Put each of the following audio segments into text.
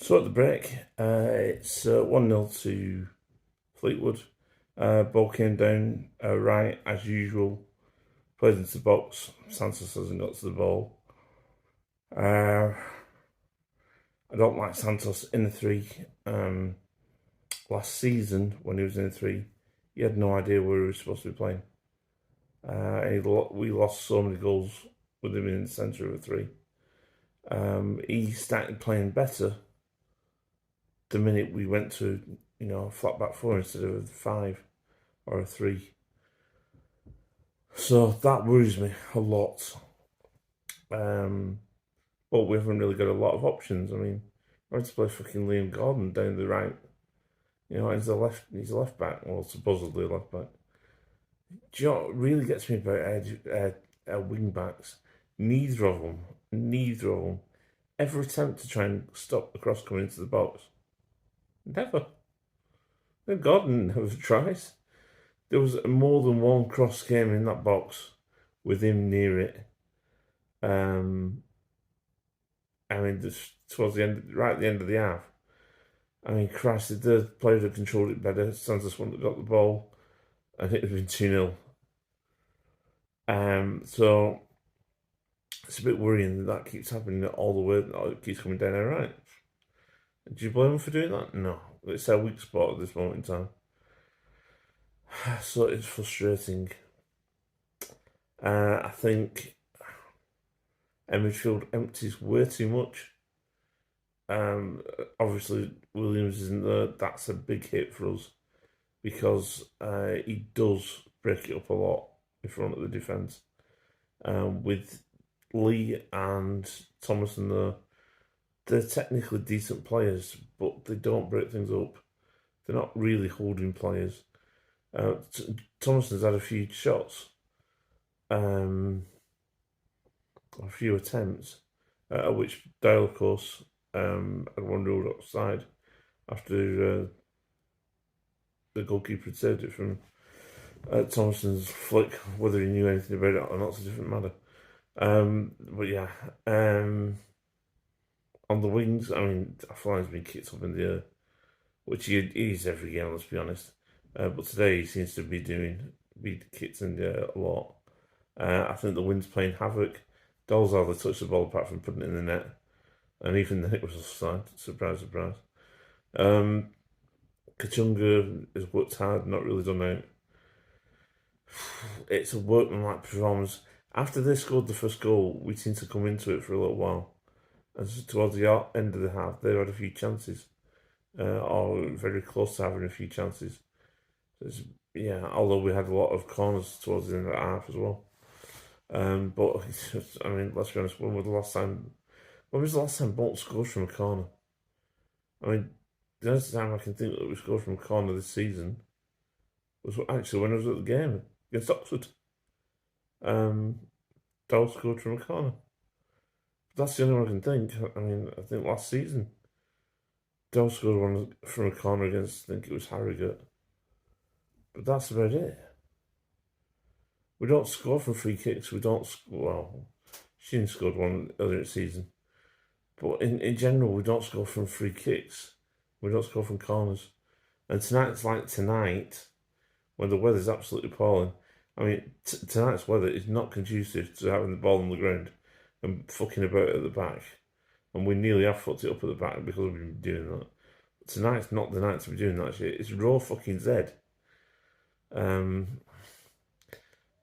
So at the break, it's 1-0 to Fleetwood. Ball came down right as usual, played into the box. Santos hasn't got to the ball. I don't like Santos in the three. Last season, when he was in the three, he had no idea where he was supposed to be playing. We lost so many goals with him in the centre of a three. He started playing better the minute we went to, a flat back four instead of a five or a three. So that worries me a lot. But we haven't really got a lot of options. I mean, I had to play fucking Liam Gordon down the right. He's a left back, well, supposedly a left back. Do you know what really gets me about wing backs? Neither of them, ever attempt to try and stop the cross coming into the box. Never. Gordon never tries. There was more than one cross came in that box with him near it. Just towards the end, right at the end of the half. I mean, Christ, if the player had controlled it better, Santos wouldn't have got the ball, and it would have been 2-0. So it's a bit worrying that keeps happening all the way. It keeps coming down our right. Do you blame him for doing that? No. It's our weak spot at this moment in time. So it's frustrating. I think our midfield empties way too much. Obviously, Williams isn't there. That's a big hit for us because he does break it up a lot in front of the defence. With Lee and Thomason there, they're technically decent players, but they don't break things up. They're not really holding players. Thomason's had a few shots, a few attempts, which Dale, of course, had one ruled offside after the goalkeeper had saved it from Thomason's flick. Whether he knew anything about it or not, it's a different matter. But yeah, on the wings, I mean, Flying's been kicked up in the air, which he is every game, let's be honest. But today he seems to be kicked in the air a lot. I think the wind's playing havoc. Dolls hardly touched the ball apart from putting it in the net, and even then it was offside. Surprise, surprise. Kachunga has worked hard, not really done out. It's a workmanlike performance. After they scored the first goal, we seemed to come into it for a little while. And towards the end of the half, they had a few chances, or very close to having a few chances. Although we had a lot of corners towards the end of the half as well. But I mean, let's be honest. When was the last time Bolton scored from a corner? I mean, the only time I can think that we scored from a corner this season was actually when I was at the game against Oxford. Dow scored from a corner. That's the only one I can think. I mean, I think last season, Dow scored one from a corner against, I think it was Harrogate. But that's about it. We don't score from free kicks. Sheen scored one earlier in the season. But in general, we don't score from free kicks. We don't score from corners. And tonight's like tonight, when the weather's absolutely appalling. I mean, tonight's weather is not conducive to having the ball on the ground and fucking about at the back. And we nearly have fucked it up at the back because we've been doing that. Tonight's not the night to be doing that shit. It's raw fucking Z.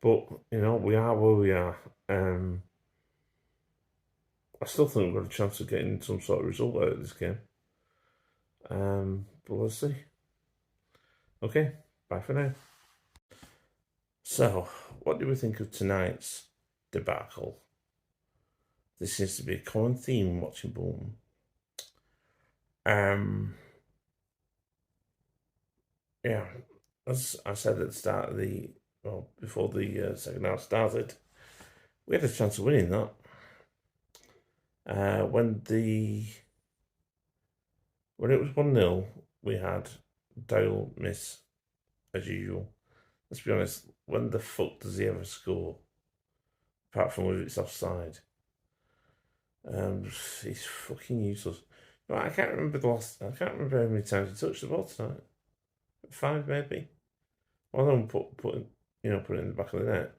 But, we are where we are. I still think we've got a chance of getting some sort of result out of this game. But let's see. Okay, bye for now. So, what do we think of tonight's debacle? This seems to be a common theme watching Bolton. As I said at the start of before the second half started, we had a chance of winning that. When it was 1-0, we had Dale miss as usual. Let's be honest, when the fuck does he ever score? Apart from when it's offside. He's fucking useless. But I can't remember how many times he touched the ball tonight. 5 maybe. One of them put it in the back of the net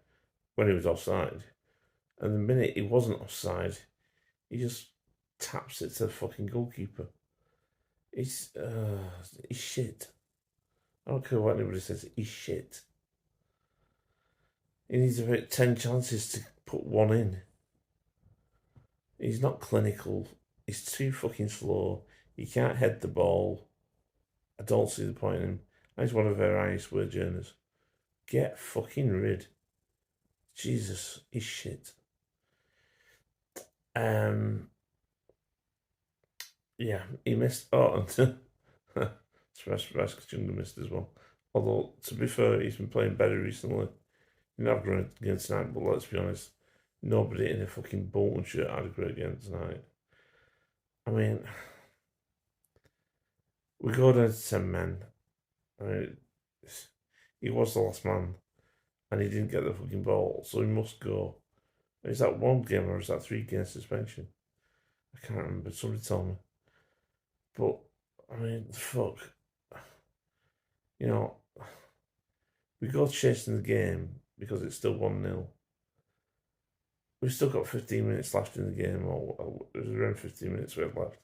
when he was offside. And the minute he wasn't offside, he just taps it to the fucking goalkeeper. He's shit. I don't care what anybody says, he's shit. He needs about 10 chances to put one in. He's not clinical. He's too fucking slow. He can't head the ball. I don't see the point in him. He's one of our highest wage earners. Get fucking rid. Jesus, he's shit. Yeah, he missed. Oh, and Sebastian missed as well. Although, to be fair, he's been playing better recently. He's not great again tonight, but let's be honest, nobody in a fucking Bolton shirt had a great game tonight. I mean, we go down to 10 men. I mean, he was the last man, and he didn't get the fucking ball, so he must go. Is that 1 game or is that 3 game suspension? I can't remember. Somebody tell me. But I mean, fuck. You know, we go chasing the game because it's still 1-0. We've still got 15 minutes left in the game, or there's around 15 minutes we have left.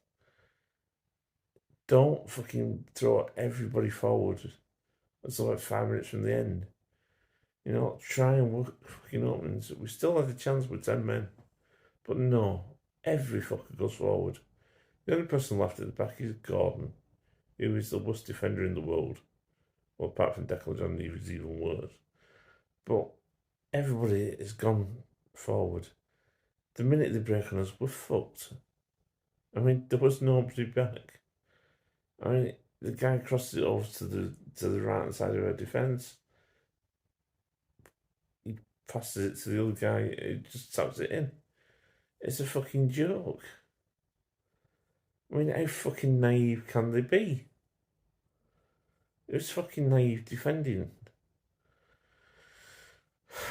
Don't fucking throw everybody forward until like 5 minutes from the end. You know, try and work fucking openings. We still had a chance with 10 men. But no, every fucker goes forward. The only person left at the back is Gordon, who is the worst defender in the world. Well, apart from Declan John, he was even worse. But everybody has gone forward. The minute they break on us, we're fucked. I mean, there was nobody back. I mean, the guy crosses it over to the right hand side of our defence. He passes it to the other guy, he just taps it in. It's a fucking joke. I mean, how fucking naive can they be? It was fucking naive defending.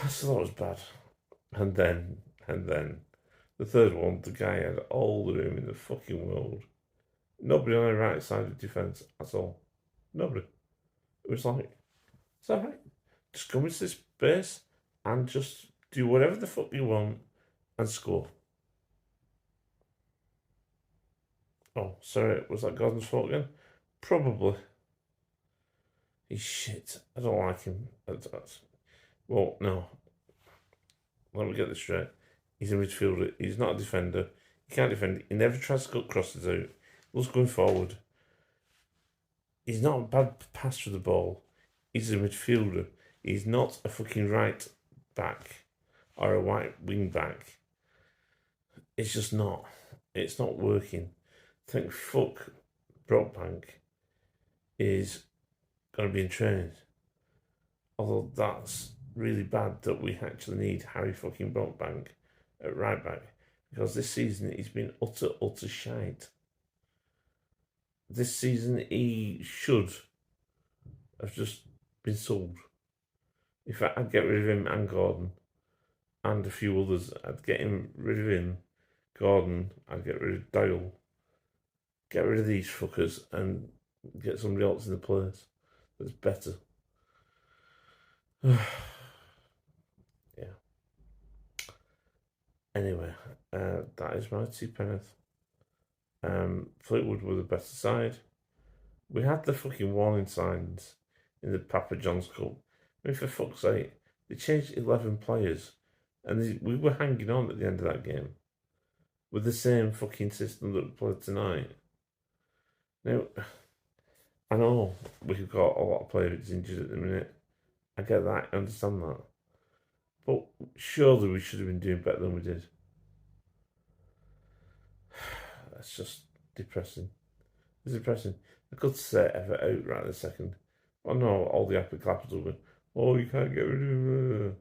So that was bad. And then, the third one, the guy had all the room in the fucking world. Nobody on the right side of defence at all. Nobody. It was like, it's alright. Just come into this space and just do whatever the fuck you want and score. Oh, sorry, was that Gordon's fault again? Probably. He's shit. I don't like him. Well, no. Let me get this straight. He's a midfielder. He's not a defender. He can't defend. He never tries to cut crosses out. He loves going forward. He's not a bad passer of the ball. He's a midfielder. He's not a fucking right back or a right wing back. It's just not. It's not working. I think fuck Brockbank is going to be in training. Although that's really bad that we actually need Harry fucking Brockbank at right back, because this season he's been utter shite. This season he should have just been sold. In fact, I'd get rid of him and Gordon and a few others. I'd get rid of him, Gordon, I'd get rid of Dale. Get rid of these fuckers and get somebody else in the place that's better. Yeah. Anyway, that is my 2 penneth. Fleetwood were the better side. We had the fucking warning signs in the Papa John's Cup. I mean, for fuck's sake, they changed 11 players and we were hanging on at the end of that game with the same fucking system that we played tonight. Now, I know we've got a lot of players injured at the minute. I get that, I understand that. But surely we should have been doing better than we did. That's just depressing. It's depressing. I could say Everett out right this second. I know all the happy clappers will be, oh, you can't get rid of him.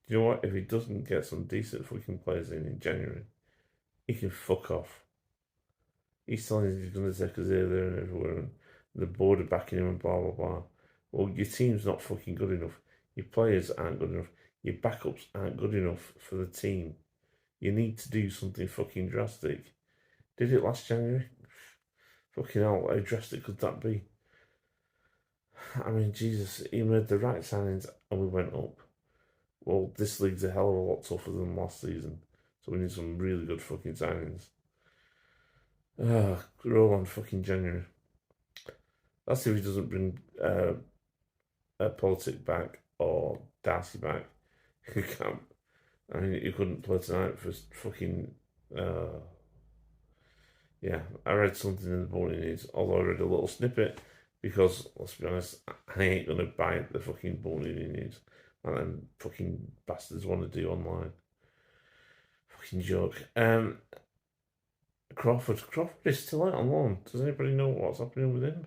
Do you know what? If he doesn't get some decent fucking players in January, he can fuck off. He's telling us he's going to take us here, there, and everywhere, and the board are backing him and blah, blah, blah. Well, your team's not fucking good enough. Your players aren't good enough. Your backups aren't good enough for the team. You need to do something fucking drastic. Did it last January? Fucking hell, how drastic could that be? I mean, Jesus, he made the right signings and we went up. Well, this league's a hell of a lot tougher than last season, so we need some really good fucking signings. Roll on fucking January. That's if he doesn't bring Politic back or Darcy back. He can't. I mean, you couldn't play tonight for fucking. Yeah, I read something in the Bolton News, although I read a little snippet because, let's be honest, I ain't gonna buy the fucking Bolton News. And then fucking bastards want to do online. Fucking joke. Crawford is still out on loan. Does anybody know what's happening with him?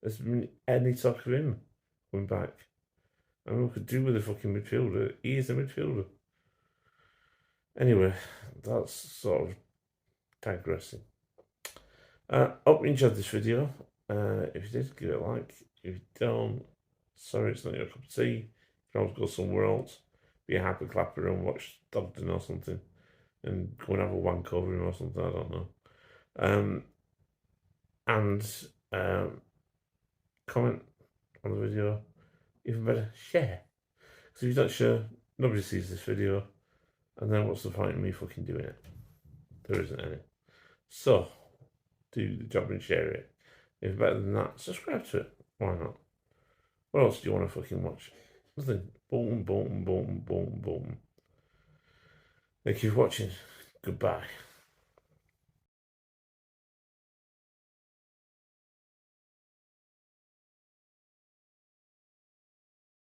There's been any talk of him coming back. I mean, we could do with a fucking midfielder. He is a midfielder. Anyway, that's sort of digressing. Hope you enjoyed this video. If you did, give it a like. If you don't, sorry it's not your cup of tea. You can always go somewhere else. Be a happy clapper and watch Dogden or something. And go and have a wank over him or something, I don't know. Comment on the video. Even better, share. Because if you don't share, nobody sees this video. And then what's the point in me fucking doing it? There isn't any. So, do the job and share it. If better than that, subscribe to it. Why not? What else do you want to fucking watch? Nothing. Boom, boom, boom, boom, boom. Thank you for watching. Goodbye.